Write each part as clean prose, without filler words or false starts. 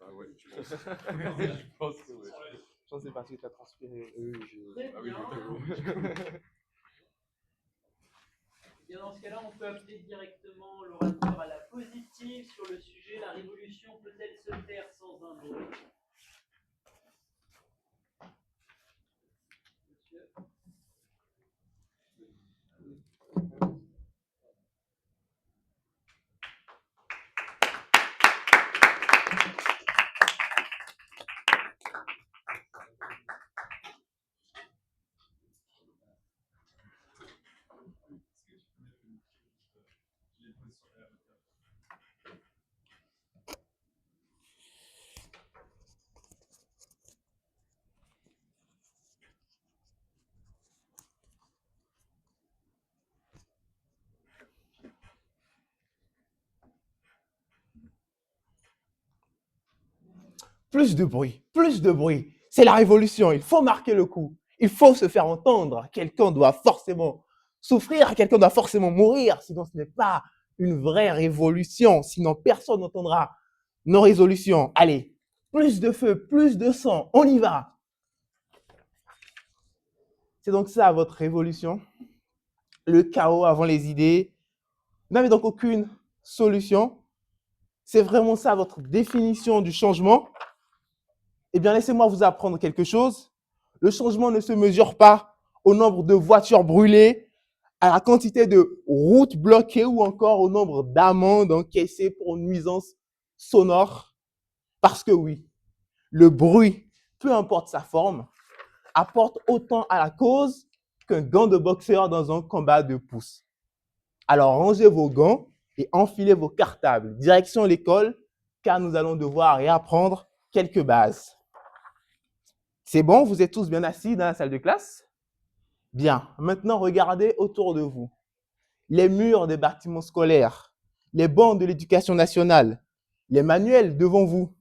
Ah ouais, je pense. Je pense que ouais. Je pense que c'est parce que tu as transpiré. Très Ah oui, bien. Bien, dans ce cas-là, on peut appeler directement l'orateur à la positive sur le sujet. La révolution peut-elle se faire sans un bruit? Monsieur. Plus de bruit, plus de bruit. C'est la révolution, il faut marquer le coup. Il faut se faire entendre. Quelqu'un doit forcément souffrir, quelqu'un doit forcément mourir, sinon ce n'est pas une vraie révolution. Sinon, personne n'entendra nos résolutions. Allez, plus de feu, plus de sang, on y va. C'est donc ça votre révolution. Le chaos avant les idées. Vous n'avez donc aucune solution. C'est vraiment ça votre définition du changement. Eh bien, laissez-moi vous apprendre quelque chose. Le changement ne se mesure pas au nombre de voitures brûlées, à la quantité de routes bloquées ou encore au nombre d'amendes encaissées pour nuisances sonores. Parce que oui, le bruit, peu importe sa forme, apporte autant à la cause qu'un gant de boxeur dans un combat de pouces. Alors, rangez vos gants et enfilez vos cartables. Direction l'école, car nous allons devoir réapprendre quelques bases. C'est bon, vous êtes tous bien assis dans la salle de classe? Bien, maintenant regardez autour de vous. Les murs des bâtiments scolaires, les bancs de l'éducation nationale, les manuels devant vous.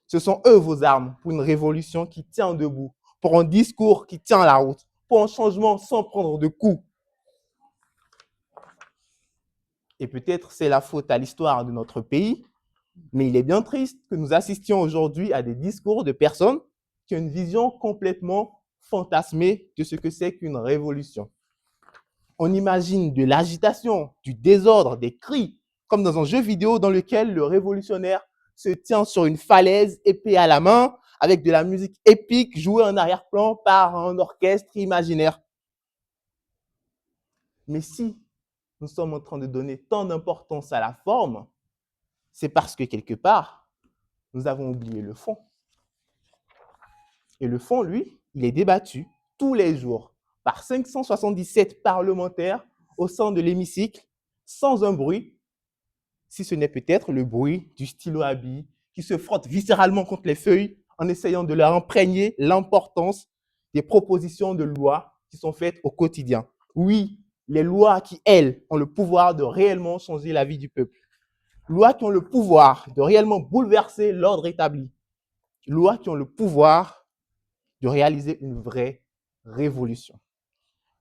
Ce sont eux vos armes pour une révolution qui tient debout, pour un discours qui tient la route, pour un changement sans prendre de coups. Et peut-être c'est la faute à l'histoire de notre pays, mais il est bien triste que nous assistions aujourd'hui à des discours de personnes qui ont une vision complètement fantasmée de ce que c'est qu'une révolution. On imagine de l'agitation, du désordre, des cris, comme dans un jeu vidéo dans lequel le révolutionnaire se tient sur une falaise, épée à la main, avec de la musique épique jouée en arrière-plan par un orchestre imaginaire. Mais si nous sommes en train de donner tant d'importance à la forme, c'est parce que quelque part, nous avons oublié le fond. Et le fond, lui, il est débattu tous les jours par 577 parlementaires au sein de l'hémicycle, sans un bruit, si ce n'est peut-être le bruit du stylo à billes qui se frotte viscéralement contre les feuilles en essayant de leur imprégner l'importance des propositions de loi qui sont faites au quotidien. Oui, les lois qui, elles, ont le pouvoir de réellement changer la vie du peuple. Lois qui ont le pouvoir de réellement bouleverser l'ordre établi. Lois qui ont le pouvoir de réaliser une vraie révolution.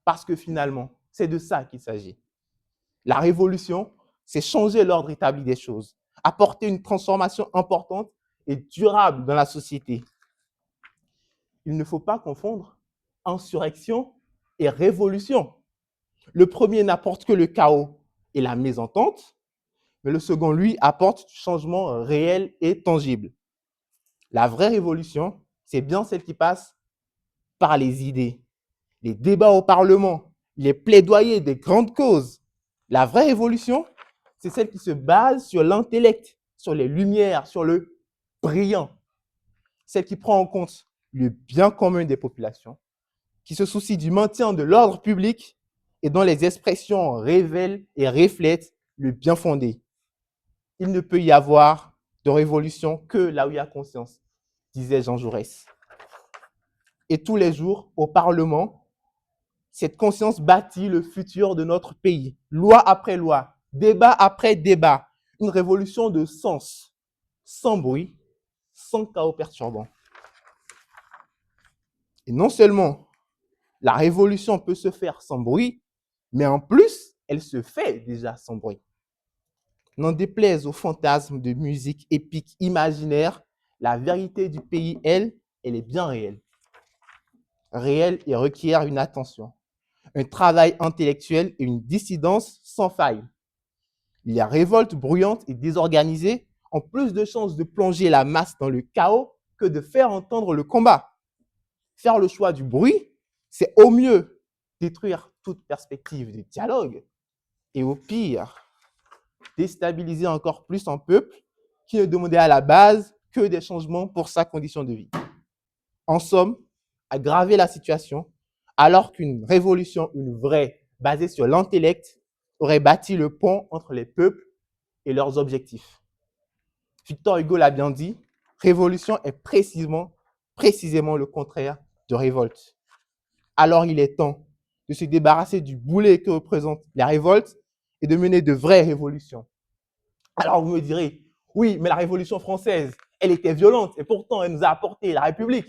Parce que finalement, c'est de ça qu'il s'agit. La révolution, c'est changer l'ordre établi des choses, apporter une transformation importante et durable dans la société. Il ne faut pas confondre insurrection et révolution. Le premier n'apporte que le chaos et la mésentente, mais le second, lui, apporte du changement réel et tangible. La vraie révolution, c'est bien celle qui passe par les idées, les débats au Parlement, les plaidoyers des grandes causes. La vraie révolution, c'est celle qui se base sur l'intellect, sur les lumières, sur le brillant. Celle qui prend en compte le bien commun des populations, qui se soucie du maintien de l'ordre public et dont les expressions révèlent et reflètent le bien fondé. Il ne peut y avoir de révolution que là où il y a conscience. disait Jean Jaurès. Et tous les jours, au Parlement, cette conscience bâtit le futur de notre pays. Loi après loi, débat après débat, une révolution de sens, sans bruit, sans chaos perturbant. Et non seulement la révolution peut se faire sans bruit, mais en plus, elle se fait déjà sans bruit. N'en déplaise aux fantasmes de musique épique imaginaire, la vérité du pays, elle est bien réelle. Réelle et requiert une attention, un travail intellectuel et une dissidence sans faille. Il y a révolte bruyante et désorganisée ont plus de chances de plonger la masse dans le chaos que de faire entendre le combat. Faire le choix du bruit, c'est au mieux détruire toute perspective de dialogue et au pire, déstabiliser encore plus un peuple qui ne demandait à la base que des changements pour sa condition de vie. En somme, aggraver la situation alors qu'une révolution, une vraie, basée sur l'intellect, aurait bâti le pont entre les peuples et leurs objectifs. Victor Hugo l'a bien dit, révolution est précisément le contraire de révolte. Alors il est temps de se débarrasser du boulet que représente la révolte et de mener de vraies révolutions. Alors vous me direz, oui, mais la Révolution française, elle était violente et pourtant elle nous a apporté la République.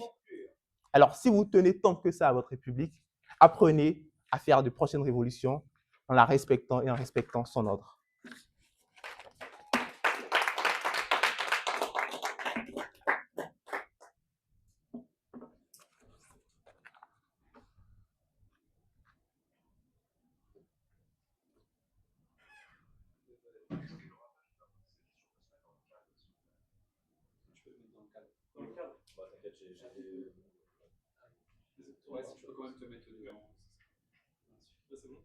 Alors si vous tenez tant que ça à votre République, apprenez à faire de prochaines révolutions en la respectant et en respectant son ordre. Dans le cadre. Bah, t'inquiète, j'ai. Ouais, si tu peux quand même te mettre devant. Là, c'est bon?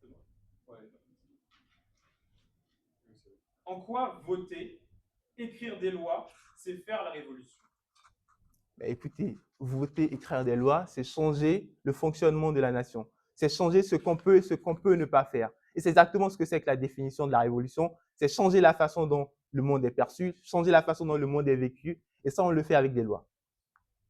C'est bon? Ouais. En quoi voter, écrire des lois, c'est faire la révolution? Écoutez, voter, écrire des lois, c'est changer le fonctionnement de la nation. C'est changer ce qu'on peut et ce qu'on peut ne pas faire. Et c'est exactement ce que c'est que la définition de la révolution. C'est changer la façon dont le monde est perçu, changer la façon dont le monde est vécu. Et ça, on le fait avec des lois.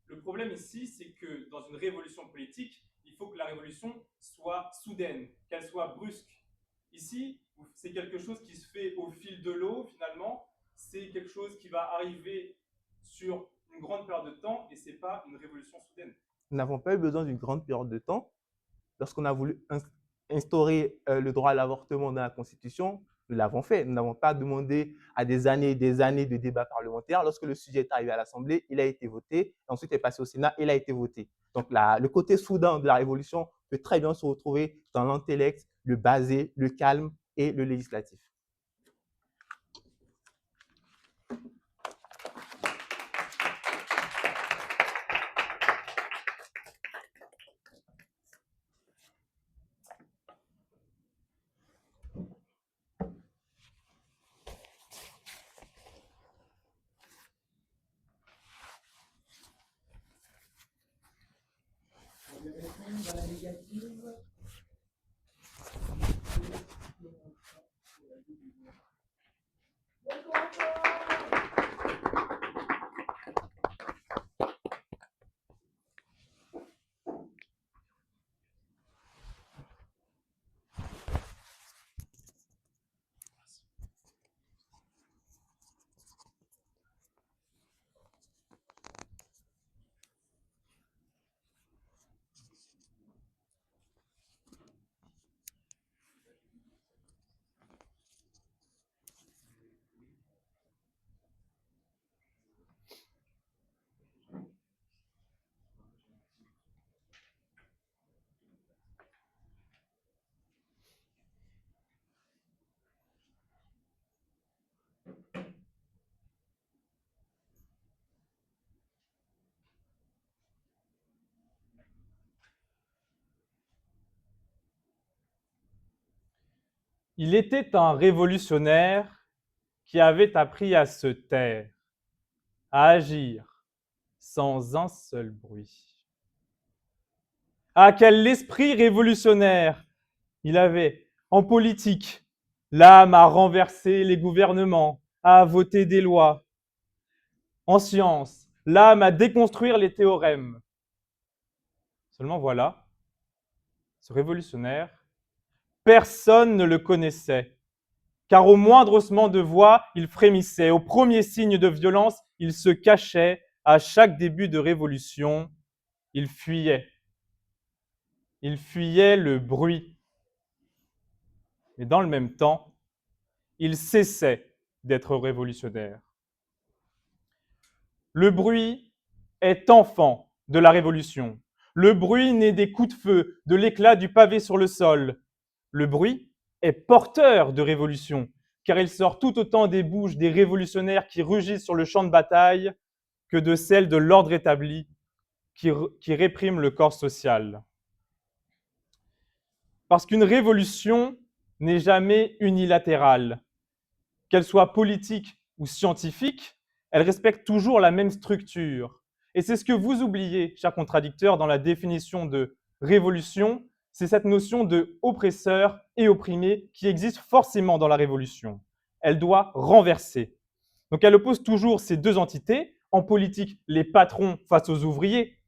Le problème ici, c'est que dans une révolution politique, il faut que la révolution soit soudaine, qu'elle soit brusque. Ici, c'est quelque chose qui se fait au fil de l'eau, finalement. C'est quelque chose qui va arriver sur une grande période de temps et ce n'est pas une révolution soudaine. Nous n'avons pas eu besoin d'une grande période de temps. Lorsqu'on a voulu instaurer le droit à l'avortement dans la Constitution, nous l'avons fait. Nous n'avons pas demandé à des années et des années de débats parlementaires. Lorsque le sujet est arrivé à l'Assemblée, il a été voté. Ensuite, il est passé au Sénat, il a été voté. Donc, le côté soudain de la révolution peut très bien se retrouver dans l'intellect, le basé, le calme et le législatif. Il était un révolutionnaire qui avait appris à se taire, à agir sans un seul bruit. Ah, quel esprit révolutionnaire il avait en politique, l'âme à renverser les gouvernements, à voter des lois. en sciences, l'âme à déconstruire les théorèmes. Seulement voilà, ce révolutionnaire, personne ne le connaissait, car au moindre haussement de voix, il frémissait, au premier signe de violence, il se cachait, à chaque début de révolution, il fuyait. Il fuyait le bruit. Mais dans le même temps, il cessait d'être révolutionnaire. Le bruit est enfant de la révolution. Le bruit naît des coups de feu, de l'éclat du pavé sur le sol. Le bruit est porteur de révolution, car il sort tout autant des bouches des révolutionnaires qui rugissent sur le champ de bataille que de celles de l'ordre établi qui réprime le corps social. Parce qu'une révolution n'est jamais unilatérale. Qu'elle soit politique ou scientifique, elle respecte toujours la même structure. Et c'est ce que vous oubliez, chers contradicteurs, dans la définition de révolution, c'est cette notion de oppresseur et opprimé qui existe forcément dans la révolution. Elle doit renverser. Donc elle oppose toujours ces deux entités, en politique les patrons face aux ouvriers,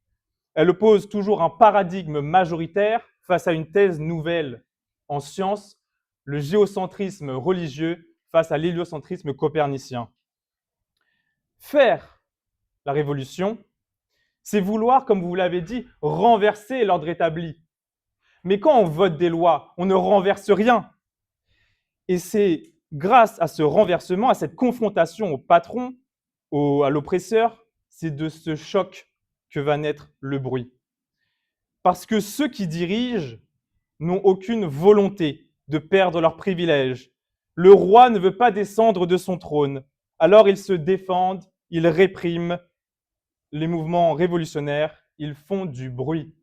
elle oppose toujours un paradigme majoritaire face à une thèse nouvelle en sciences, le géocentrisme religieux face à l'héliocentrisme copernicien. Faire la révolution, c'est vouloir, comme vous l'avez dit, renverser l'ordre établi. Mais quand on vote des lois, on ne renverse rien. Et c'est grâce à ce renversement, à cette confrontation au patron, à l'oppresseur, c'est de ce choc que va naître le bruit. Parce que ceux qui dirigent n'ont aucune volonté de perdre leurs privilèges. Le roi ne veut pas descendre de son trône. Alors ils se défendent, ils répriment les mouvements révolutionnaires, ils font du bruit.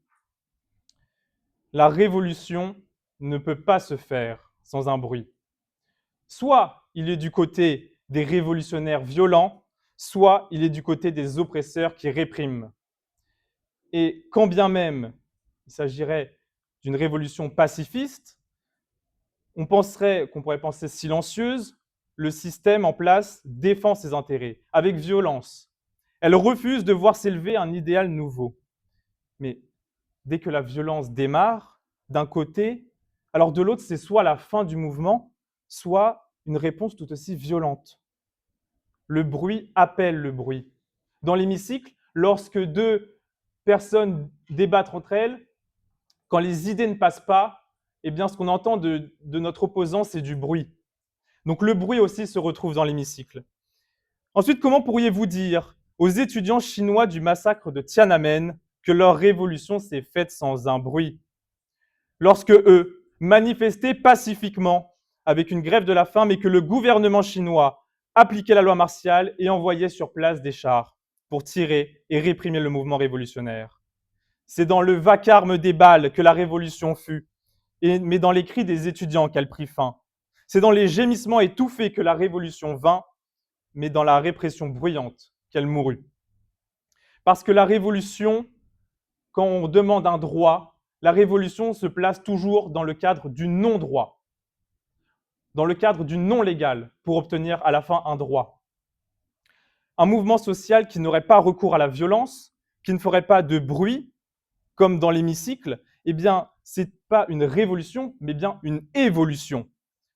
La révolution ne peut pas se faire sans un bruit. Soit il est du côté des révolutionnaires violents, soit il est du côté des oppresseurs qui répriment. Et quand bien même il s'agirait d'une révolution pacifiste, on penserait qu'on pourrait penser silencieuse, le système en place défend ses intérêts avec violence. Elle refuse de voir s'élever un idéal nouveau. Mais dès que la violence démarre, d'un côté, alors de l'autre, c'est soit la fin du mouvement, soit une réponse tout aussi violente. Le bruit appelle le bruit. Dans l'hémicycle, lorsque deux personnes débattent entre elles, quand les idées ne passent pas, eh bien, ce qu'on entend de notre opposant, c'est du bruit. Donc le bruit aussi se retrouve dans l'hémicycle. Ensuite, comment pourriez-vous dire aux étudiants chinois du massacre de Tiananmen que leur révolution s'est faite sans un bruit, lorsque eux manifestaient pacifiquement avec une grève de la faim, mais que le gouvernement chinois appliquait la loi martiale et envoyait sur place des chars pour tirer et réprimer le mouvement révolutionnaire. C'est dans le vacarme des balles que la révolution fut, mais dans les cris des étudiants qu'elle prit fin. C'est dans les gémissements étouffés que la révolution vint, mais dans la répression bruyante qu'elle mourut. Parce que la révolution, quand on demande un droit, la révolution se place toujours dans le cadre du non-droit, dans le cadre du non-légal, pour obtenir à la fin un droit. Un mouvement social qui n'aurait pas recours à la violence, qui ne ferait pas de bruit, comme dans l'hémicycle, eh bien, ce n'est pas une révolution, mais bien une évolution.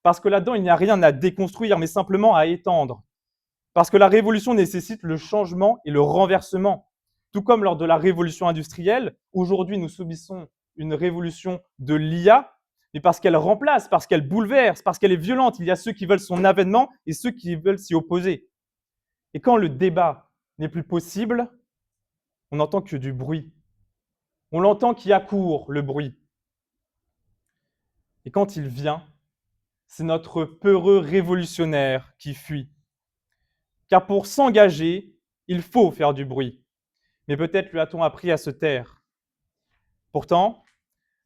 Parce que là-dedans, il n'y a rien à déconstruire, mais simplement à étendre. Parce que la révolution nécessite le changement et le renversement. Tout comme lors de la révolution industrielle, aujourd'hui, nous subissons une révolution de l'IA, mais parce qu'elle remplace, parce qu'elle bouleverse, parce qu'elle est violente. Il y a ceux qui veulent son avènement et ceux qui veulent s'y opposer. Et quand le débat n'est plus possible, on n'entend que du bruit. On l'entend qui accourt, le bruit. Et quand il vient, c'est notre peureux révolutionnaire qui fuit. Car pour s'engager, il faut faire du bruit. Mais peut-être lui a-t-on appris à se taire. Pourtant,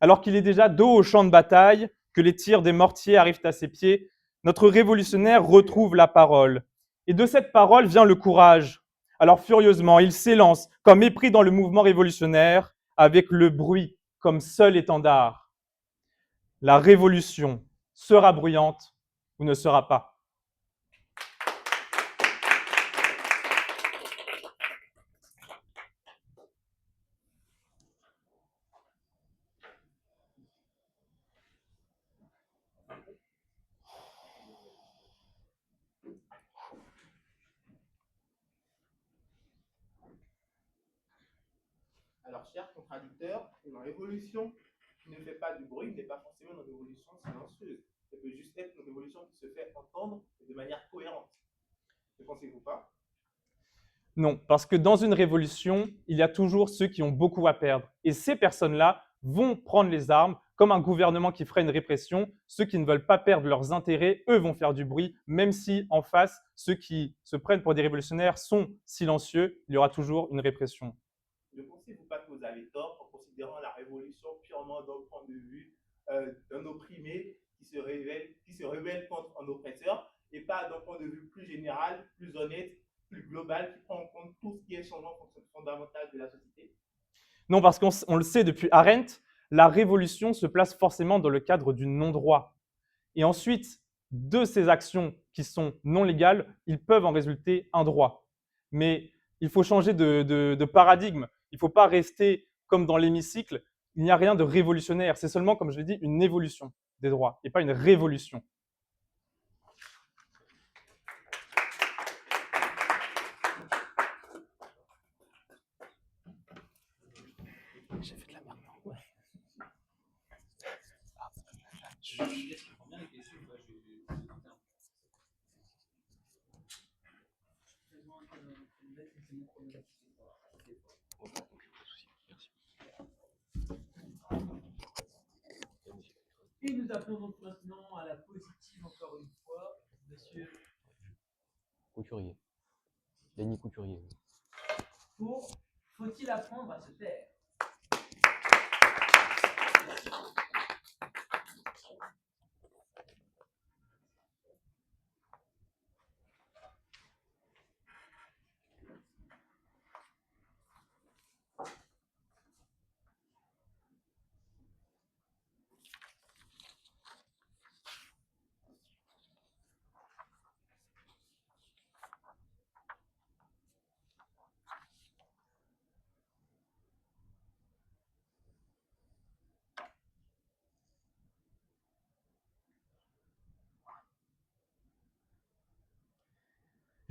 alors qu'il est déjà dos au champ de bataille, que les tirs des mortiers arrivent à ses pieds, notre révolutionnaire retrouve la parole. Et de cette parole vient le courage. Alors furieusement, il s'élance comme épris dans le mouvement révolutionnaire, avec le bruit comme seul étendard. La révolution sera bruyante ou ne sera pas. cher contradicteur. Une révolution qui ne fait pas du bruit n'est pas forcément une révolution silencieuse. Ça peut juste être une révolution qui se fait entendre de manière cohérente. Ne pensez-vous pas? Non, parce que dans une révolution, il y a toujours ceux qui ont beaucoup à perdre. Et ces personnes-là vont prendre les armes, comme un gouvernement qui ferait une répression. Ceux qui ne veulent pas perdre leurs intérêts, eux, vont faire du bruit, même si en face, ceux qui se prennent pour des révolutionnaires sont silencieux, il y aura toujours une répression. Ne pensez-vous pas que vous avez tort en considérant la révolution purement d'un point de vue d'un opprimé qui se rebelle contre un oppresseur et pas d'un point de vue plus général, plus honnête, plus global, qui prend en compte tout ce qui est changement fondamental de la société? Non, parce qu'on le sait depuis Arendt, la révolution se place forcément dans le cadre du non-droit. Et ensuite, de ces actions qui sont non légales, ils peuvent en résulter un droit. Mais il faut changer de paradigme. Il ne faut pas rester comme dans l'hémicycle. Il n'y a rien de révolutionnaire. C'est seulement, comme je l'ai dit, une évolution des droits et pas une révolution. J'ai fait de la merde. Ouais. Et nous appelons donc maintenant à la positive encore une fois, monsieur Couturier. Denis Couturier. pour faut-il apprendre à se taire?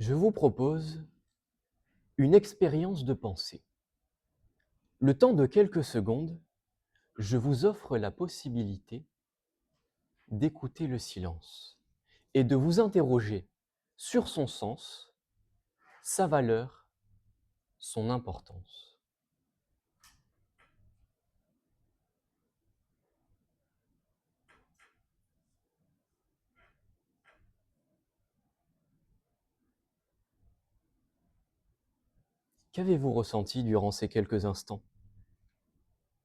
Je vous propose une expérience de pensée. Le temps de quelques secondes, je vous offre la possibilité d'écouter le silence et de vous interroger sur son sens, sa valeur, son importance. Qu'avez-vous ressenti durant ces quelques instants?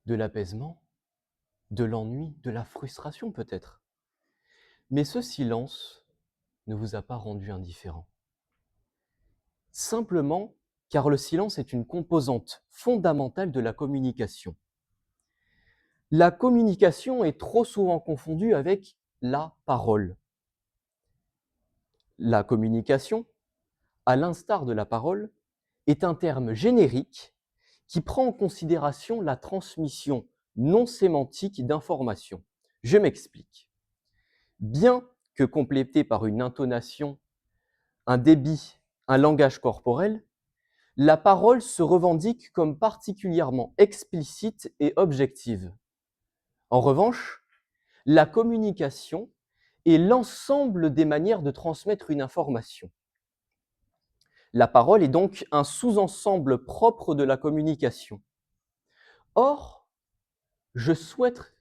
De l'apaisement, de l'ennui, de la frustration peut-être. Mais ce silence ne vous a pas rendu indifférent. Simplement car le silence est une composante fondamentale de la communication. La communication est trop souvent confondue avec la parole. La communication, à l'instar de la parole, est un terme générique qui prend en considération la transmission non sémantique d'informations. Je m'explique. Bien que complétée par une intonation, un débit, un langage corporel, la parole se revendique comme particulièrement explicite et objective. En revanche, la communication est l'ensemble des manières de transmettre une information. La parole est donc un sous-ensemble propre de la communication. Or, je souhaite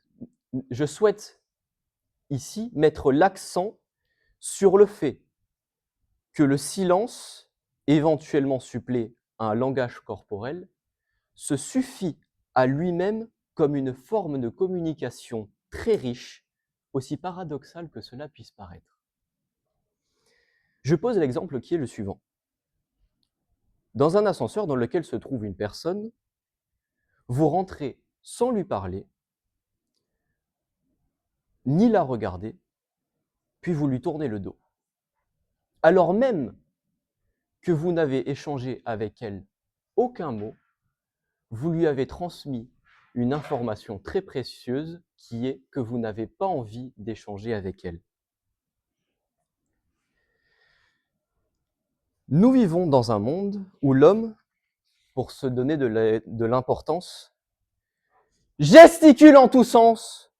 ici mettre l'accent sur le fait que le silence, éventuellement supplé à un langage corporel, se suffit à lui-même comme une forme de communication très riche, aussi paradoxale que cela puisse paraître. Je pose l'exemple qui est le suivant. Dans un ascenseur dans lequel se trouve une personne, vous rentrez sans lui parler, ni la regarder, puis vous lui tournez le dos. Alors même que vous n'avez échangé avec elle aucun mot, vous lui avez transmis une information très précieuse qui est que vous n'avez pas envie d'échanger avec elle. Nous vivons dans un monde où l'homme, pour se donner de l'importance, gesticule en tous sens,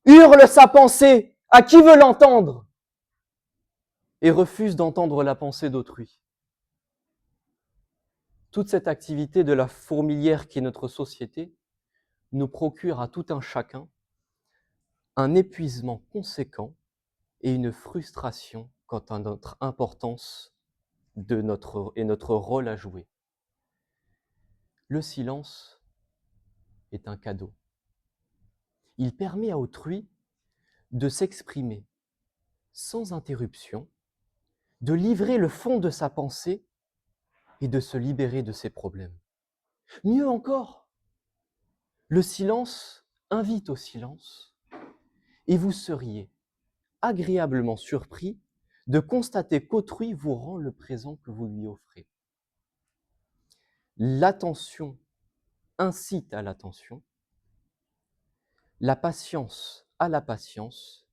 hurle sa pensée à qui veut l'entendre et refuse d'entendre la pensée d'autrui. Toute cette activité de la fourmilière qui est notre société nous procure à tout un chacun un épuisement conséquent et une frustration quant à notre importance et notre rôle à jouer. Le silence est un cadeau. Il permet à autrui de s'exprimer sans interruption, de livrer le fond de sa pensée et de se libérer de ses problèmes. Mieux encore, le silence invite au silence et vous seriez agréablement surpris de constater qu'autrui vous rend le présent que vous lui offrez. L'attention incite à l'attention, la patience à la patience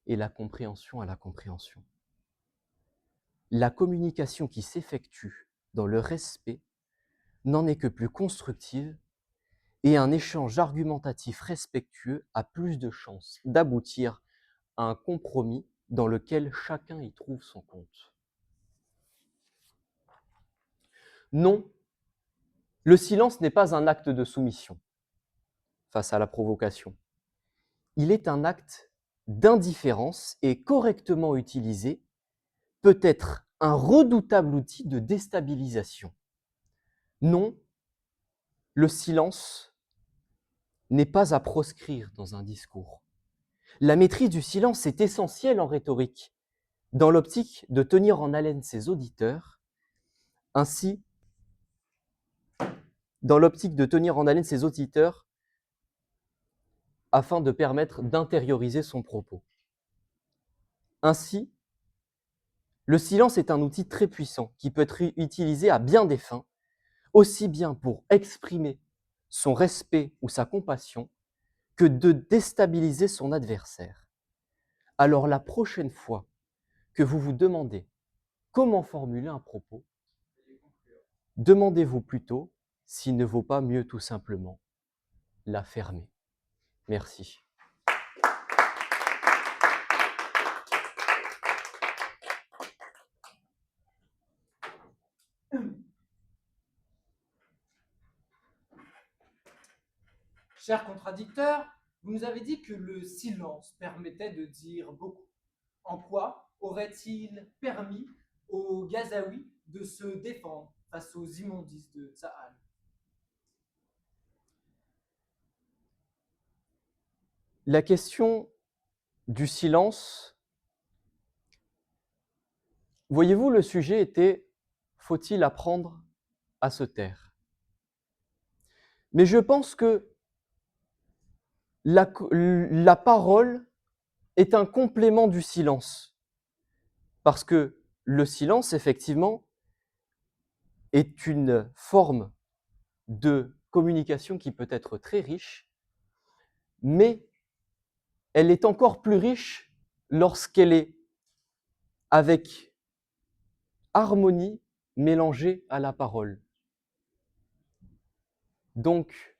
et la compréhension à la compréhension. La communication qui s'effectue dans le respect n'en est que plus constructive et un échange argumentatif respectueux a plus de chances d'aboutir à un compromis dans lequel chacun y trouve son compte. Non, le silence n'est pas un acte de soumission face à la provocation. Il est un acte d'indifférence et correctement utilisé peut être un redoutable outil de déstabilisation. Non, le silence n'est pas à proscrire dans un discours. La maîtrise du silence est essentielle en rhétorique, dans l'optique de tenir en haleine ses auditeurs, ainsi, afin de permettre d'intérioriser son propos. Ainsi, le silence est un outil très puissant qui peut être utilisé à bien des fins, aussi bien pour exprimer son respect ou sa compassion que de déstabiliser son adversaire. Alors la prochaine fois que vous vous demandez comment formuler un propos, demandez-vous plutôt s'il ne vaut pas mieux tout simplement la fermer. Merci. Cher contradicteur, vous nous avez dit que le silence permettait de dire beaucoup. En quoi aurait-il permis aux Gazaouis de se défendre face aux immondices de Tsahal? La question du silence, voyez-vous, le sujet était « faut-il apprendre à se taire ?» Mais je pense que la parole est un complément du silence. Parce que le silence, effectivement, est une forme de communication qui peut être très riche, mais elle est encore plus riche lorsqu'elle est avec harmonie mélangée à la parole. Donc,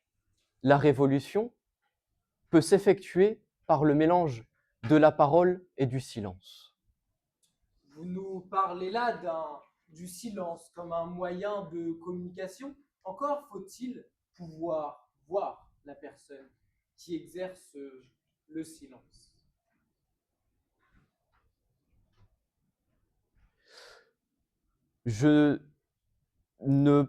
la révolution peut s'effectuer par le mélange de la parole et du silence. Vous nous parlez là du silence comme un moyen de communication. Encore faut-il pouvoir voir la personne qui exerce le silence. Je ne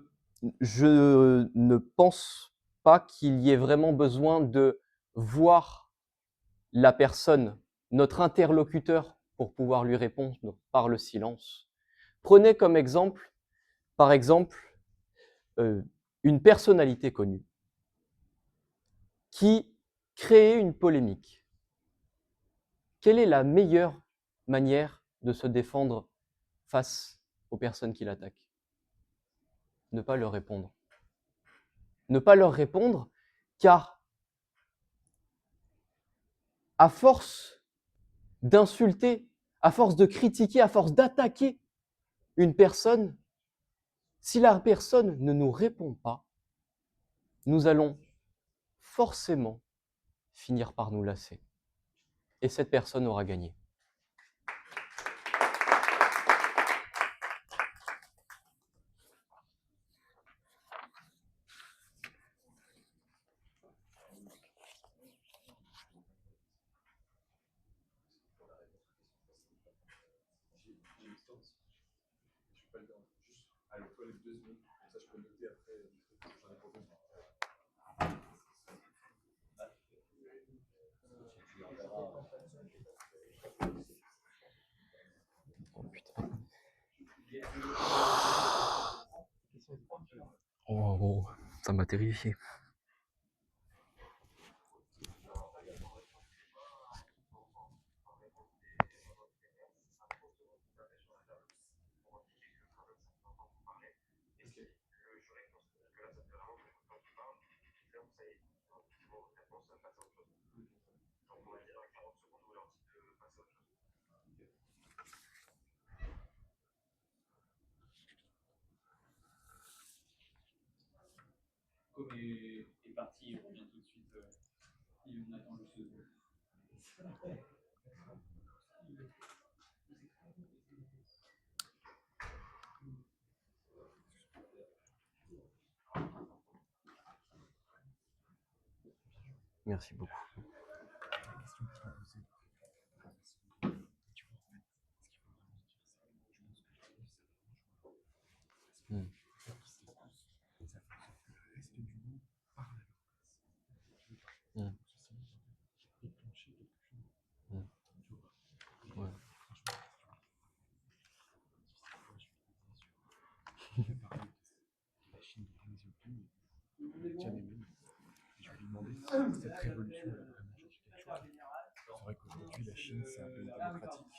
pense pas qu'il y ait vraiment besoin de voir la personne, notre interlocuteur, pour pouvoir lui répondre par le silence. Prenez comme exemple, par exemple, une personnalité connue qui crée une polémique. Quelle est la meilleure manière de se défendre face aux personnes qui l'attaquent? Ne pas leur répondre. Ne pas leur répondre, car à force d'insulter, à force de critiquer, à force d'attaquer une personne, si la personne ne nous répond pas, nous allons forcément finir par nous lasser. Et cette personne aura gagné. Oh putain. Oh, ça m'a terrifié. Comme est parti, il revient tout de suite. Et on attend le second. Merci beaucoup. Hmm. Hmm. Hmm. Ouais. Je lui demandais si cette révolution elle a vraiment changé quelque chose. C'est vrai qu'aujourd'hui, la Chine, c'est un pays démocratique.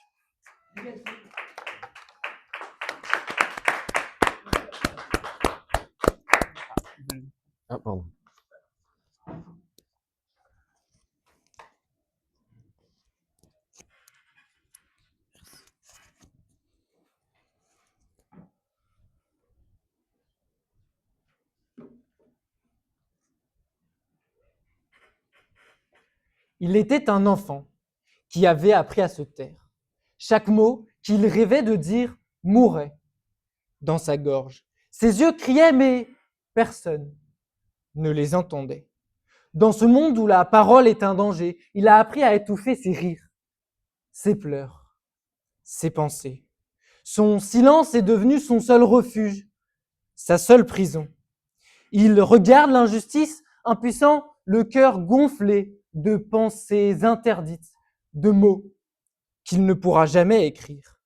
Ah, pardon. Il était un enfant qui avait appris à se taire. Chaque mot qu'il rêvait de dire mourait dans sa gorge. Ses yeux criaient, mais personne ne les entendait. Dans ce monde où la parole est un danger, il a appris à étouffer ses rires, ses pleurs, ses pensées. Son silence est devenu son seul refuge, sa seule prison. Il regarde l'injustice, impuissant, le cœur gonflé de pensées interdites, de mots qu'il ne pourra jamais écrire.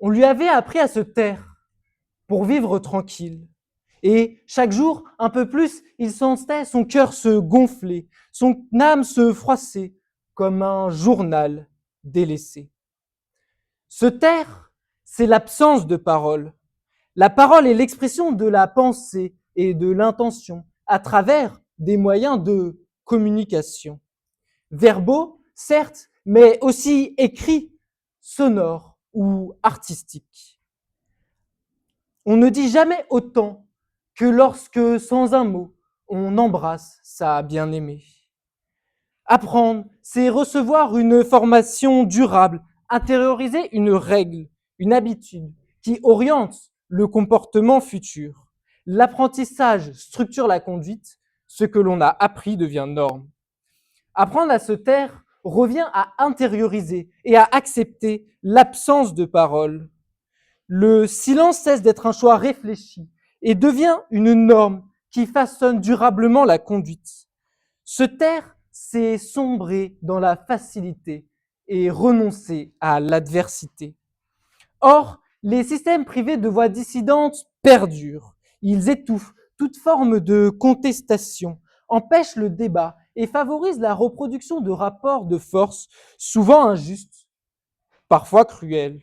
On lui avait appris à se taire pour vivre tranquille. Et chaque jour, un peu plus, il sentait son cœur se gonfler, son âme se froisser comme un journal délaissé. Se taire, c'est l'absence de parole. La parole est l'expression de la pensée et de l'intention à travers des moyens de communication. Verbaux, certes, mais aussi écrits, sonores ou artistiques. On ne dit jamais autant que lorsque, sans un mot, on embrasse sa bien-aimée. Apprendre, c'est recevoir une formation durable, intérioriser une règle, une habitude qui oriente le comportement futur. L'apprentissage structure la conduite, ce que l'on a appris devient norme. Apprendre à se taire revient à intérioriser et à accepter l'absence de parole. Le silence cesse d'être un choix réfléchi et devient une norme qui façonne durablement la conduite. Se taire, c'est sombrer dans la facilité et renoncer à l'adversité. Or, les systèmes privés de voix dissidentes perdurent. Ils étouffent toute forme de contestation, empêchent le débat et favorisent la reproduction de rapports de force souvent injustes, parfois cruels.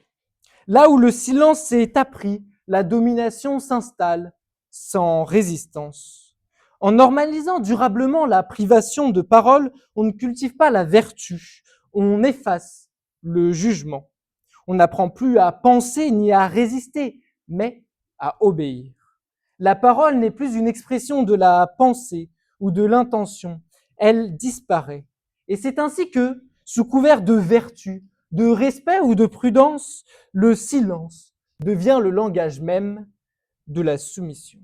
Là où le silence s'est appris, la domination s'installe sans résistance. En normalisant durablement la privation de parole, on ne cultive pas la vertu, on efface le jugement. On n'apprend plus à penser ni à résister, mais à obéir. La parole n'est plus une expression de la pensée ou de l'intention, elle disparaît. Et c'est ainsi que, sous couvert de vertu, de respect ou de prudence, le silence devient le langage même de la soumission.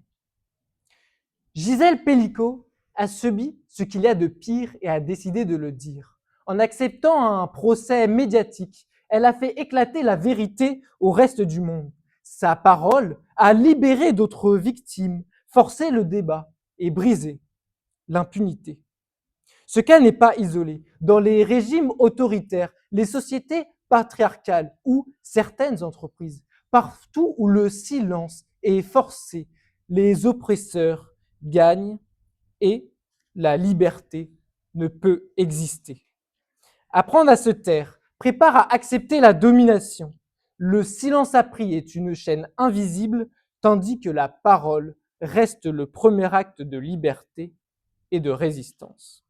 Gisèle Pellicot a subi ce qu'il y a de pire et a décidé de le dire. En acceptant un procès médiatique, elle a fait éclater la vérité au reste du monde. Sa parole a libéré d'autres victimes, forcé le débat et brisé l'impunité. Ce cas n'est pas isolé. Dans les régimes autoritaires, les sociétés patriarcales ou certaines entreprises, partout où le silence est forcé, les oppresseurs gagnent et la liberté ne peut exister. Apprendre à se taire prépare à accepter la domination. Le silence appris est une chaîne invisible, tandis que la parole reste le premier acte de liberté et de résistance.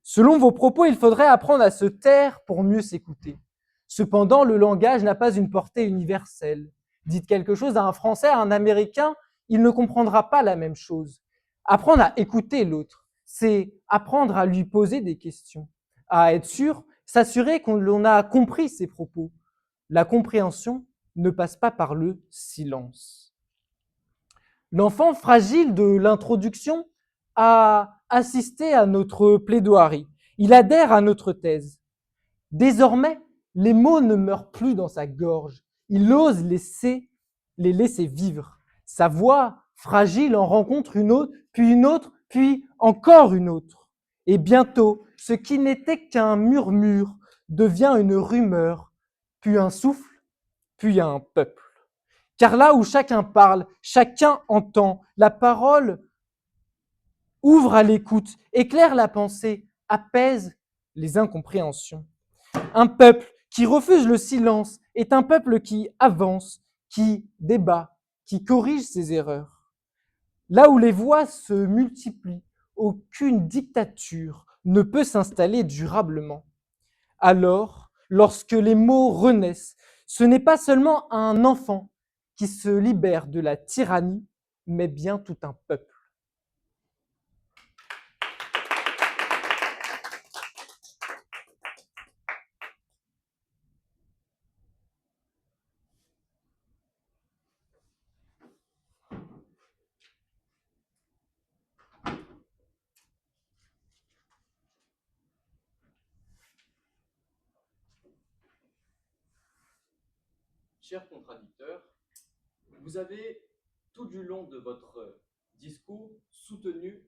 Selon vos propos, il faudrait apprendre à se taire pour mieux s'écouter. Cependant, le langage n'a pas une portée universelle. Dites quelque chose à un Français, à un Américain, il ne comprendra pas la même chose. Apprendre à écouter l'autre, c'est apprendre à lui poser des questions, à être sûr, s'assurer qu'on a compris ses propos. La compréhension ne passe pas par le silence. L'enfant fragile de l'introduction a assisté à notre plaidoirie. Il adhère à notre thèse. Désormais, les mots ne meurent plus dans sa gorge. Il ose les laisser vivre. Sa voix fragile en rencontre une autre, puis encore une autre. Et bientôt, ce qui n'était qu'un murmure devient une rumeur, puis un souffle, puis un peuple. Car là où chacun parle, chacun entend, la parole ouvre à l'écoute, éclaire la pensée, apaise les incompréhensions. Un peuple qui refuse le silence est un peuple qui avance, qui débat, qui corrige ses erreurs. Là où les voix se multiplient, aucune dictature ne peut s'installer durablement. Alors, lorsque les mots renaissent, ce n'est pas seulement un enfant qui se libère de la tyrannie, mais bien tout un peuple. Cher contradicteur, vous avez tout du long de votre discours soutenu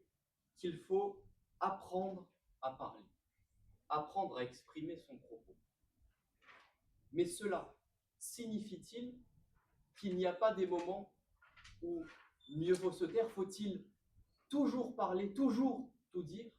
qu'il faut apprendre à parler, apprendre à exprimer son propos. Mais cela signifie-t-il qu'il n'y a pas des moments où mieux vaut se taire? Faut-il toujours parler, toujours tout dire?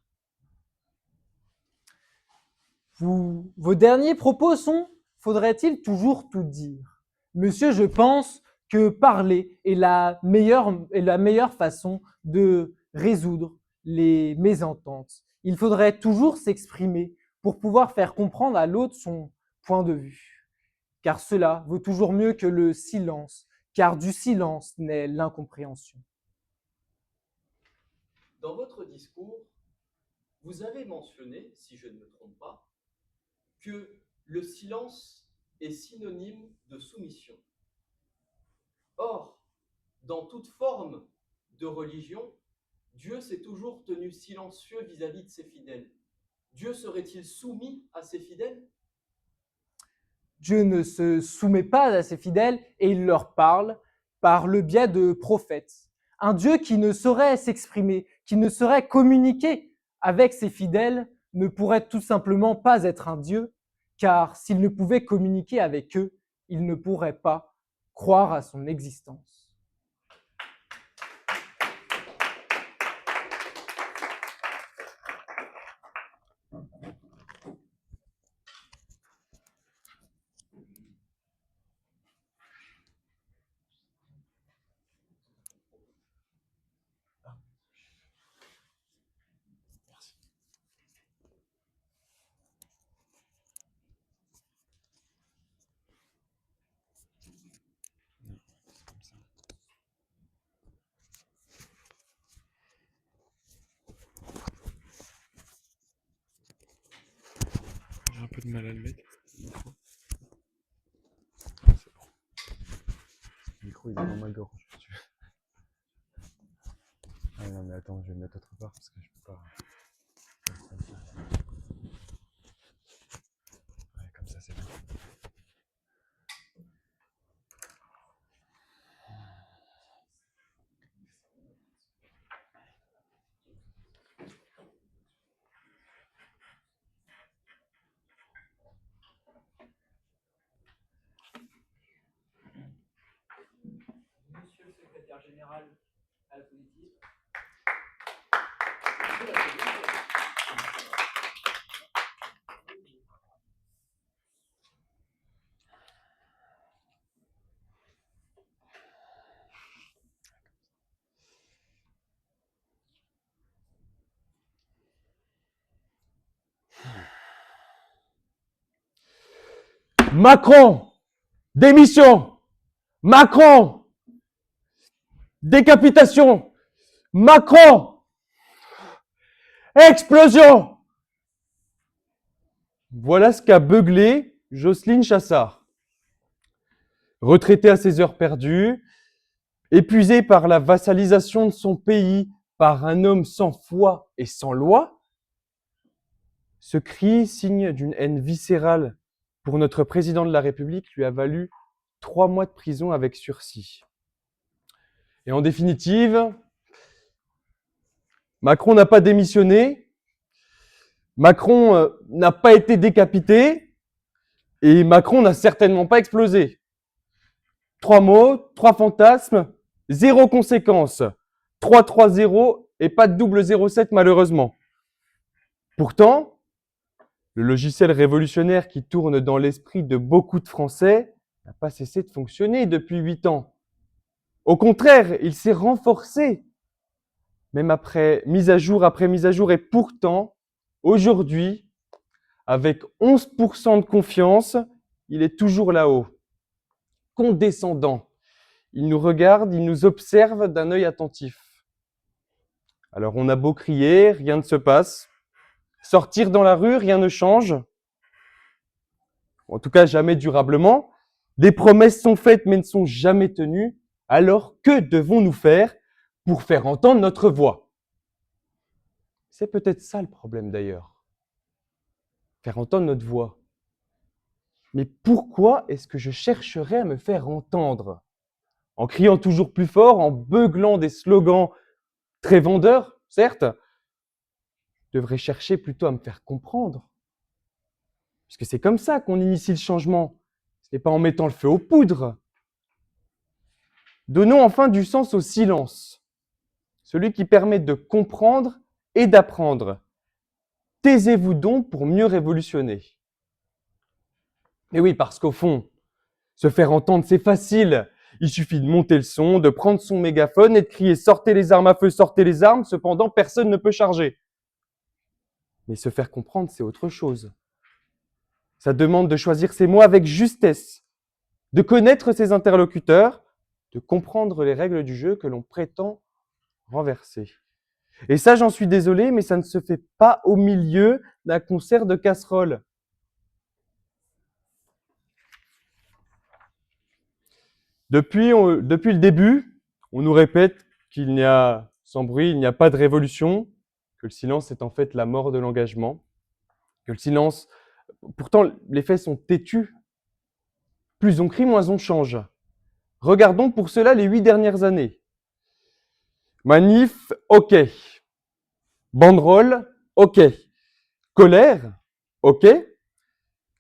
Vos derniers propos sont « faudrait-il toujours tout dire ?» Monsieur, je pense que parler est la meilleure façon de résoudre les mésententes. Il faudrait toujours s'exprimer pour pouvoir faire comprendre à l'autre son point de vue. Car cela vaut toujours mieux que le silence, car du silence naît l'incompréhension. Dans votre discours, vous avez mentionné, si je ne me trompe pas, que le silence est synonyme de soumission. Or, dans toute forme de religion, Dieu s'est toujours tenu silencieux vis-à-vis de ses fidèles. Dieu serait-il soumis à ses fidèles? Dieu ne se soumet pas à ses fidèles et il leur parle par le biais de prophètes. Un Dieu qui ne saurait s'exprimer, qui ne saurait communiquer avec ses fidèles ne pourrait tout simplement pas être un Dieu, car s'il ne pouvait communiquer avec eux, il ne pourrait pas croire à son existence. Non, c'est comme ça. de mal à le mettre. Le micro. C'est bon. Le micro, il est dans ma gorge. Ah non, mais attends, je vais le mettre autre part parce que je peux pas. Ouais, comme ça, c'est bon. Monsieur le secrétaire général à la politique. Macron, démission. Macron, décapitation. Macron, explosion. Voilà ce qu'a beuglé Jocelyne Chassard. Retraitée à ses heures perdues, épuisée par la vassalisation de son pays par un homme sans foi et sans loi, ce cri, signe d'une haine viscérale pour notre président de la République, lui a valu 3 mois de prison avec sursis. Et en définitive, Macron n'a pas démissionné, Macron n'a pas été décapité, et Macron n'a certainement pas explosé. 3 mots, 3 fantasmes, 0 conséquence. 3-3-0 et pas de double 0,7 malheureusement. Pourtant, le logiciel révolutionnaire qui tourne dans l'esprit de beaucoup de Français n'a pas cessé de fonctionner depuis 8 ans. Au contraire, il s'est renforcé, même après mise à jour, et pourtant, aujourd'hui, avec 11% de confiance, il est toujours là-haut, condescendant. Il nous regarde, il nous observe d'un œil attentif. Alors on a beau crier, rien ne se passe. Sortir dans la rue, rien ne change. En tout cas, jamais durablement. Des promesses sont faites mais ne sont jamais tenues. Alors que devons-nous faire pour faire entendre notre voix? C'est peut-être ça le problème d'ailleurs. Faire entendre notre voix. Mais pourquoi est-ce que je chercherais à me faire entendre? En criant toujours plus fort, en beuglant des slogans très vendeurs, certes, je devrais chercher plutôt à me faire comprendre. Puisque c'est comme ça qu'on initie le changement. Ce n'est pas en mettant le feu aux poudres. Donnons enfin du sens au silence, celui qui permet de comprendre et d'apprendre. Taisez-vous donc pour mieux révolutionner. Et oui, parce qu'au fond, se faire entendre, c'est facile. Il suffit de monter le son, de prendre son mégaphone et de crier « Sortez les armes à feu, sortez les armes », cependant personne ne peut charger. Mais se faire comprendre, c'est autre chose. Ça demande de choisir ses mots avec justesse, de connaître ses interlocuteurs, de comprendre les règles du jeu que l'on prétend renverser. Et ça, j'en suis désolé, mais ça ne se fait pas au milieu d'un concert de casseroles. Depuis le début, on nous répète qu'il n'y a, sans bruit, il n'y a pas de révolution, que le silence est en fait la mort de l'engagement, que le silence, pourtant les faits sont têtus. Plus on crie, moins on change. Regardons pour cela les 8 dernières années. Manif, ok. Banderole, ok. Colère, ok.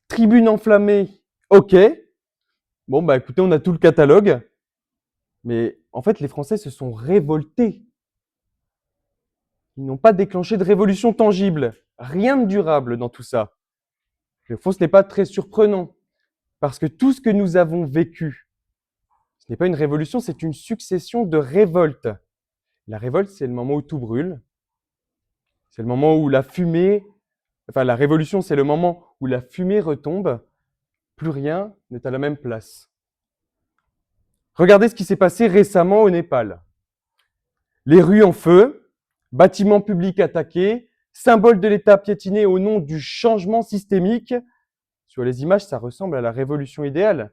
Tribune enflammée, ok. Bon, bah écoutez, on a tout le catalogue. Mais en fait, les Français se sont révoltés. Ils n'ont pas déclenché de révolution tangible. Rien de durable dans tout ça. Mais au fond, ce n'est pas très surprenant. Parce que tout ce que nous avons vécu, ce n'est pas une révolution, c'est une succession de révoltes. La révolte, c'est le moment où tout brûle. C'est le moment où la révolution, c'est le moment où la fumée retombe. Plus rien n'est à la même place. Regardez ce qui s'est passé récemment au Népal. Les rues en feu, bâtiments publics attaqués, symboles de l'État piétinés au nom du changement systémique, Sur les images, ça ressemble à la révolution idéale.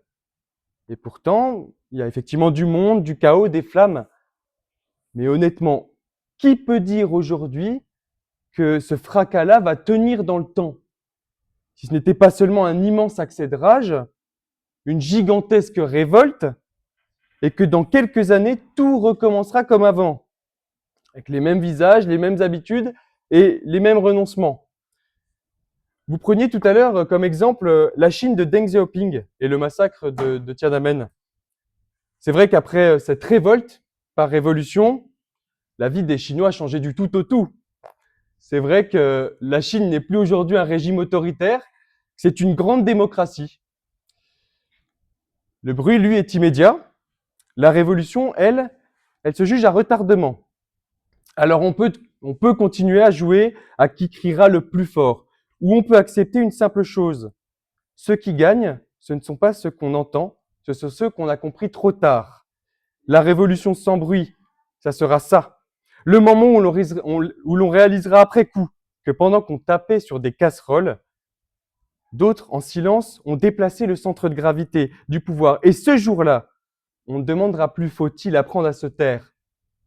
Et pourtant, il y a effectivement du monde, du chaos, des flammes. Mais honnêtement, qui peut dire aujourd'hui que ce fracas-là va tenir dans le temps? Si ce n'était pas seulement un immense accès de rage, une gigantesque révolte, et que dans quelques années, tout recommencera comme avant, avec les mêmes visages, les mêmes habitudes et les mêmes renoncements. Vous preniez tout à l'heure comme exemple la Chine de Deng Xiaoping et le massacre de Tiananmen. C'est vrai qu'après cette révolte par révolution, la vie des Chinois a changé du tout au tout. C'est vrai que la Chine n'est plus aujourd'hui un régime autoritaire, c'est une grande démocratie. Le bruit, lui, est immédiat. La révolution, elle se juge à retardement. Alors on peut continuer à jouer à qui criera le plus fort, ou on peut accepter une simple chose. Ceux qui gagnent, ce ne sont pas ceux qu'on entend, ce sont ceux qu'on a compris trop tard. La révolution sans bruit, ça sera ça. Le moment où l'on réalisera après coup que pendant qu'on tapait sur des casseroles, d'autres, en silence, ont déplacé le centre de gravité du pouvoir. Et ce jour-là, on ne demandera plus faut-il apprendre à se taire.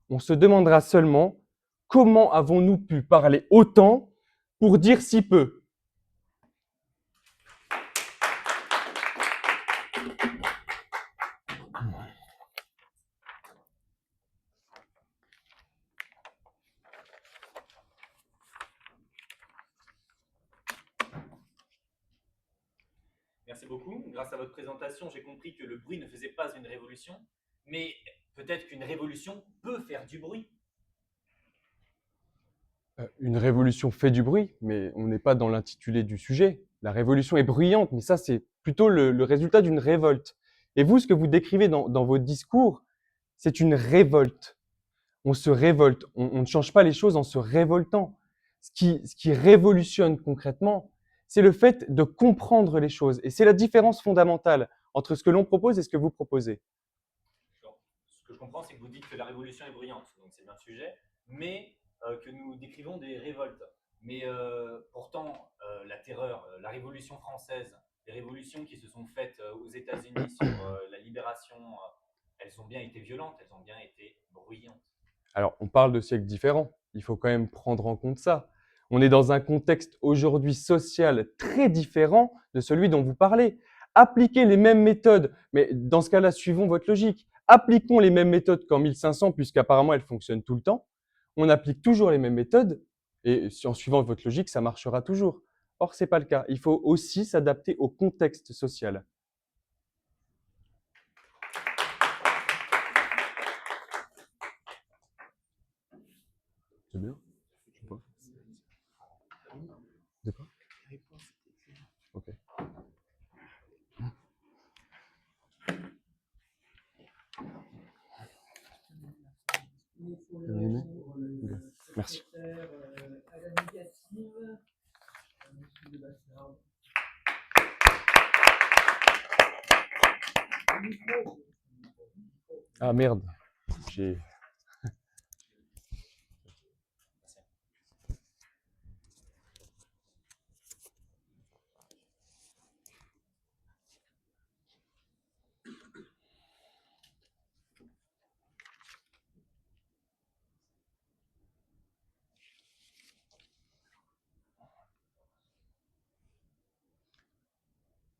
On se demandera seulement comment avons-nous pu parler autant pour dire si peu. Merci beaucoup. Grâce à votre présentation, j'ai compris que le bruit ne faisait pas une révolution, mais peut-être qu'une révolution peut faire du bruit. Une révolution fait du bruit, mais on n'est pas dans l'intitulé du sujet. La révolution est bruyante, mais ça, c'est plutôt le résultat d'une révolte. Et vous, ce que vous décrivez dans vos discours, c'est une révolte. On se révolte. On ne change pas les choses en se révoltant. Ce qui révolutionne concrètement, c'est le fait de comprendre les choses. Et c'est la différence fondamentale entre ce que l'on propose et ce que vous proposez. Donc, ce que je comprends, c'est que vous dites que la révolution est bruyante, donc c'est bien le sujet, mais que nous décrivons des révoltes. Mais pourtant, la terreur, la Révolution française, les révolutions qui se sont faites aux États-Unis sur la libération, elles ont bien été violentes, elles ont bien été bruyantes. Alors, on parle de siècles différents. Il faut quand même prendre en compte ça. On est dans un contexte aujourd'hui social très différent de celui dont vous parlez. Appliquez les mêmes méthodes, mais dans ce cas-là, suivons votre logique. Appliquons les mêmes méthodes qu'en 1500, puisqu'apparemment elles fonctionnent tout le temps. On applique toujours les mêmes méthodes, et en suivant votre logique, ça marchera toujours. Or, ce n'est pas le cas. Il faut aussi s'adapter au contexte social. C'est bien. Je sais pas. De quoi? Ok. Merci. Ah merde, j'ai...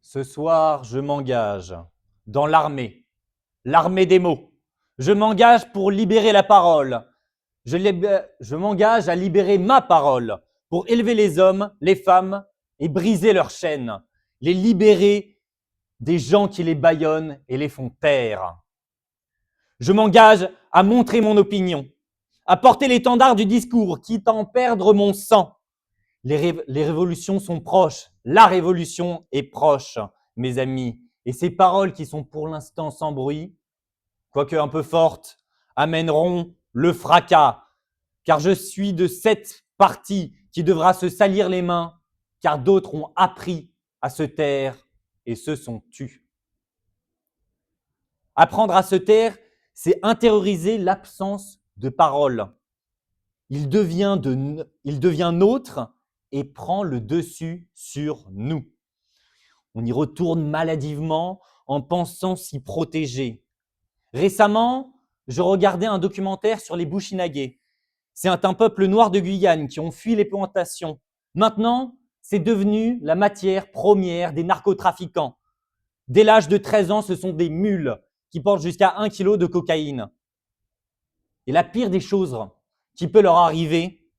Ce soir, je m'engage dans l'armée des mots. Je m'engage pour libérer la parole. Je m'engage à libérer ma parole pour élever les hommes, les femmes et briser leurs chaînes, les libérer des gens qui les bâillonnent et les font taire. Je m'engage à montrer mon opinion, à porter l'étendard du discours, quitte à en perdre mon sang. Les révolutions sont proches. La révolution est proche, mes amis. Et ces paroles qui sont pour l'instant sans bruit, quoique un peu fortes, amèneront le fracas. Car je suis de cette partie qui devra se salir les mains, car d'autres ont appris à se taire et se sont tus. Apprendre à se taire, c'est intérioriser l'absence de parole. Il devient nôtre et prend le dessus sur nous. On y retourne maladivement en pensant s'y protéger. Récemment, je regardais un documentaire sur les Bushinagé. C'est un peuple noir de Guyane qui ont fui les plantations. Maintenant, c'est devenu la matière première des narcotrafiquants. Dès l'âge de 13 ans, ce sont des mules qui portent jusqu'à 1 kilo de cocaïne. Et la pire des choses qui peut leur arriver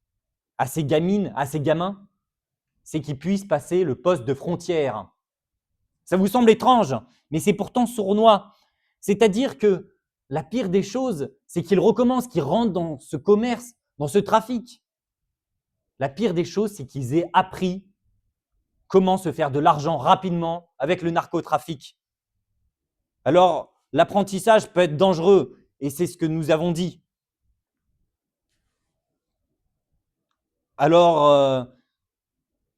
à ces gamines, à ces gamins, c'est qu'ils puissent passer le poste de frontière. Ça vous semble étrange, mais c'est pourtant sournois. C'est-à-dire que la pire des choses, c'est qu'ils recommencent, qu'ils rentrent dans ce commerce, dans ce trafic. La pire des choses, c'est qu'ils aient appris comment se faire de l'argent rapidement avec le narcotrafic. Alors, l'apprentissage peut être dangereux, et c'est ce que nous avons dit. Alors,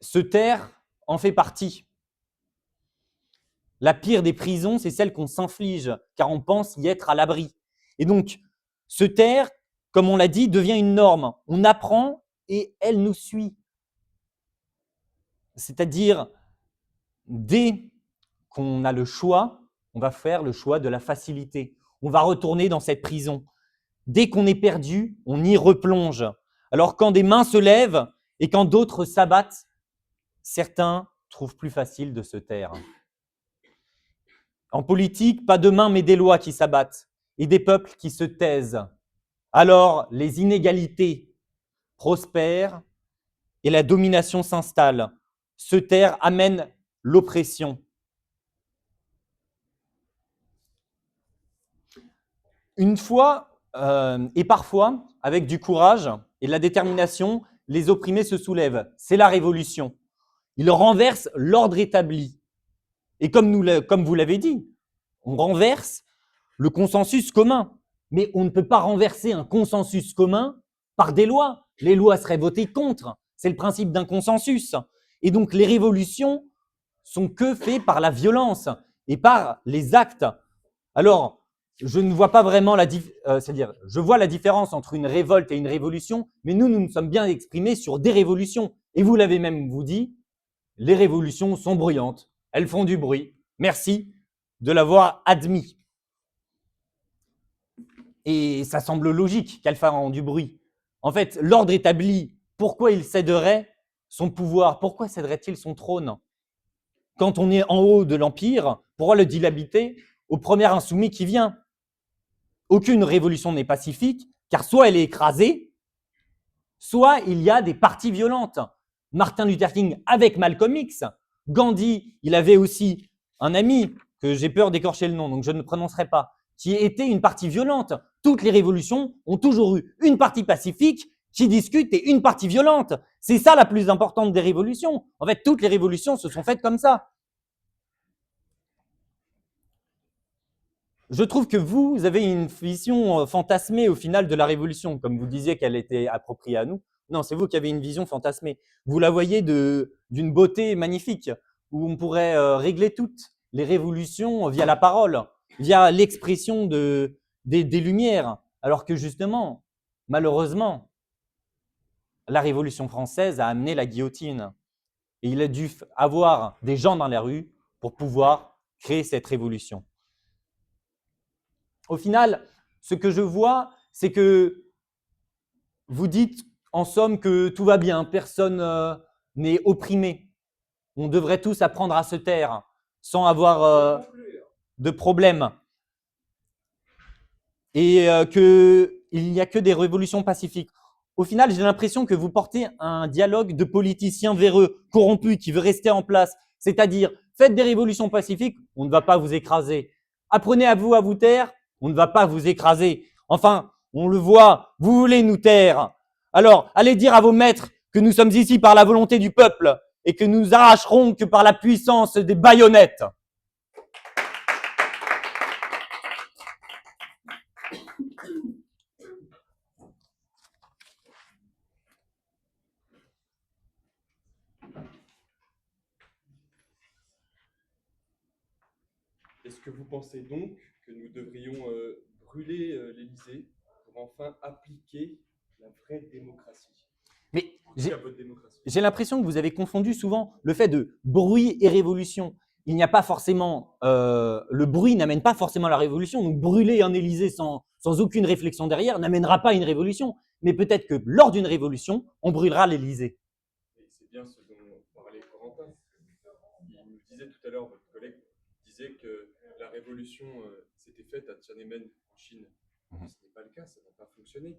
se taire en fait partie. La pire des prisons, c'est celle qu'on s'inflige, car on pense y être à l'abri. Et donc, se taire, comme on l'a dit, devient une norme. On apprend et elle nous suit. C'est-à-dire, dès qu'on a le choix, on va faire le choix de la facilité. On va retourner dans cette prison. Dès qu'on est perdu, on y replonge. Alors quand des mains se lèvent et quand d'autres s'abattent, certains trouvent plus facile de se taire. En politique, pas de mains mais des lois qui s'abattent et des peuples qui se taisent. Alors les inégalités prospèrent et la domination s'installe. Se taire amène l'oppression. Une fois et parfois, avec du courage et de la détermination, les opprimés se soulèvent. C'est la révolution. Ils renversent l'ordre établi. Et comme vous l'avez dit, on renverse le consensus commun. Mais on ne peut pas renverser un consensus commun par des lois. Les lois seraient votées contre. C'est le principe d'un consensus. Et donc les révolutions sont que faites par la violence et par les actes. Alors, je ne vois pas vraiment c'est-à-dire, je vois la différence entre une révolte et une révolution, mais nous nous sommes bien exprimés sur des révolutions. Et vous l'avez même vous dit, les révolutions sont bruyantes, elles font du bruit. Merci de l'avoir admis. Et ça semble logique qu'elles fassent du bruit. En fait, l'ordre établi, pourquoi il céderait son pouvoir? Pourquoi céderait-il son trône? Quand on est en haut de l'Empire, pourquoi le dilapiter au premier insoumis qui vient? Aucune révolution n'est pacifique, car soit elle est écrasée, soit il y a des parties violentes. Martin Luther King avec Malcolm X, Gandhi, il avait aussi un ami, que j'ai peur d'écorcher le nom, donc je ne prononcerai pas, qui était une partie violente. Toutes les révolutions ont toujours eu une partie pacifique qui discute et une partie violente. C'est ça la plus importante des révolutions. En fait, toutes les révolutions se sont faites comme ça. Je trouve que vous avez une vision fantasmée au final de la révolution, comme vous disiez qu'elle était appropriée à nous. Non, c'est vous qui avez une vision fantasmée. Vous la voyez d'une beauté magnifique, où on pourrait régler toutes les révolutions via la parole, via l'expression des Lumières, alors que justement, malheureusement, la Révolution française a amené la guillotine. Et il a dû avoir des gens dans la rue pour pouvoir créer cette révolution. Au final, ce que je vois, c'est que vous dites en somme que tout va bien, personne n'est opprimé. On devrait tous apprendre à se taire sans avoir de problème. Et qu'il n'y a que des révolutions pacifiques. Au final, j'ai l'impression que vous portez un dialogue de politiciens véreux, corrompus, qui veut rester en place. C'est-à-dire, faites des révolutions pacifiques, on ne va pas vous écraser. Apprenez à vous taire, on ne va pas vous écraser. Enfin, on le voit, vous voulez nous taire. Alors, allez dire à vos maîtres que nous sommes ici par la volonté du peuple et que nous arracherons que par la puissance des baïonnettes. Est-ce que vous pensez donc que nous devrions brûler l'Élysée pour enfin appliquer la vraie démocratie? Mais j'ai l'impression que vous avez confondu souvent le fait de bruit et révolution. il n'y a pas forcément, le bruit n'amène pas forcément à la révolution. Donc brûler un Élysée sans aucune réflexion derrière n'amènera pas à une révolution. Mais peut-être que lors d'une révolution, on brûlera l'Élysée. Et c'est bien ce dont parlait Corentin. Il nous disait tout à l'heure, votre collègue disait que la révolution s'était faite à Tiananmen en Chine. Mhm. Ce n'est pas le cas, ça n'a pas fonctionné.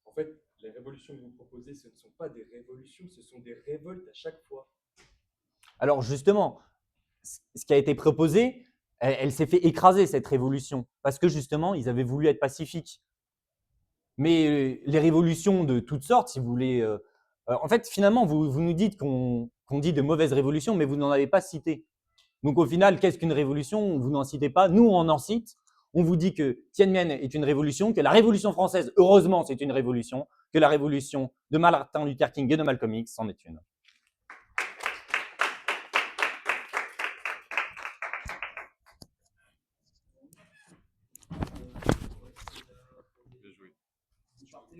En fait, les révolutions que vous proposez, ce ne sont pas des révolutions, ce sont des révoltes à chaque fois. Alors justement, ce qui a été proposé, elle s'est fait écraser cette révolution parce que justement, ils avaient voulu être pacifiques. Mais les révolutions de toutes sortes, si vous voulez, en fait, finalement, vous nous dites qu'on dit de mauvaises révolutions, mais vous n'en avez pas cité. Donc au final, qu'est-ce qu'une révolution? Vous n'en citez pas. Nous, on en cite. On vous dit que Tiananmen est une révolution, que la Révolution française, heureusement, c'est une révolution, que la révolution de Martin Luther King et de Malcolm X, c'en est une.